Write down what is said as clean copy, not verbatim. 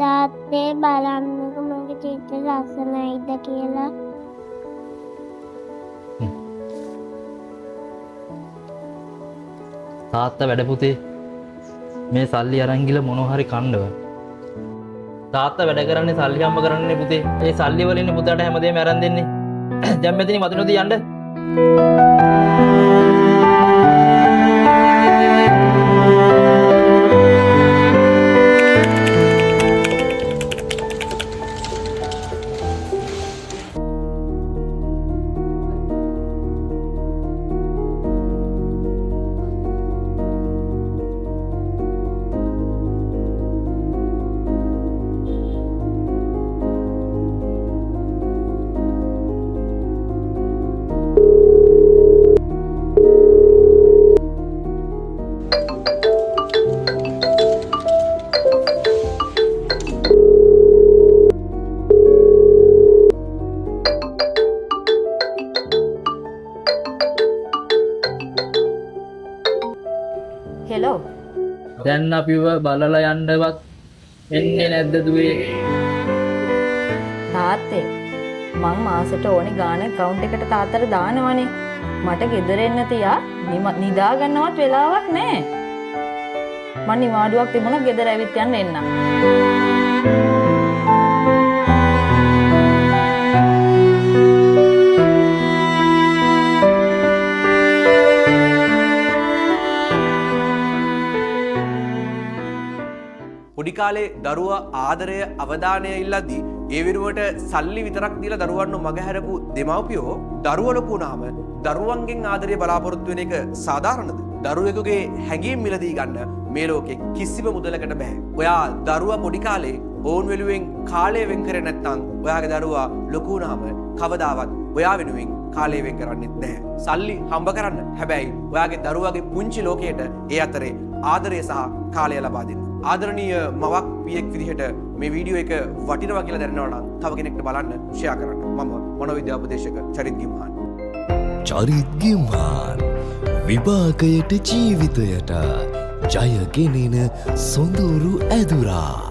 තාත්තේ බලන්නකො මගේ චිත්‍ර ලස්සනයිද කියලා. තාත්තා වැඩ පුතේ මේ සල්ලි අරන් ගිහලා මොනවා හරි කණ්ඩව. තාත්තා වැඩ කරන්නේ සල්ලි හම්බ කරන්නේ පුතේ. ඒ සල්ලි වලින් පුතාට හැමදේම අරන් දෙන්නේ. දැන් මෙතනින් වදිනොත් යන්න. හෙලෝ දැන් අපිව බලලා යන්නවත් එන්නේ නැද්ද දුවේ? තාත්තේ මං මාසෙට ඕනේ ගාන account එකට තාත්තට දානවනේ. මට ගෙදර එන්න තියා නිදා ගන්නවත් වෙලාවක් නැහැ. මං නිවාඩුවක් තිබුණා ගෙදර ඇවිත් යන්න එන්නම්. පොඩි කාලේ දරුවා ආදරය අවධානය ඉල්ලද්දී ඒ වෙනුවට සල්ලි විතරක් දීලා දරුවන්ව මගහැරපු දෙමව්පියෝ දරුවා ලොකු වුණාම දරුවන්ගෙන් ආදරය බලාපොරොත්තු වෙන එක සාධාරණද? දරුවෙකුගේ හැඟීම් මිලදී ගන්න මේ ලෝකේ කිසිම මුදලකට බෑ. ඔයා දරුවා පොඩි කාලේ ඕන් වෙනුවෙන් කාලය වෙන් කරේ නැත්නම් ඔයාගේ දරුවා ලොකු වුණාම කවදාවත් ඔයා වෙනුවෙන් කාලය වෙන් කරන්නෙත් නැහැ. සල්ලි හම්බ කරන්න. හැබැයි ඔයාගේ දරුවාගේ පුංචි ලෝකයට ඒ අතරේ ආදරය සහ කාලය ලබා දෙන්න. ආදරණීය මවක් පියෙක් විදිහට මේ වීඩියෝ එක වටිනවා කියලා දැනනවා නම් තව කෙනෙක්ට බලන්න ෂෙයා කරන්න. මම මනෝවිද්‍යා උපදේශක චරිත් ගිම්හාන්. චරිත් ගිම්හාන් විභාගයට ජීවිතයට ජය ගෙනෙන සොඳුරු ඇදුරා.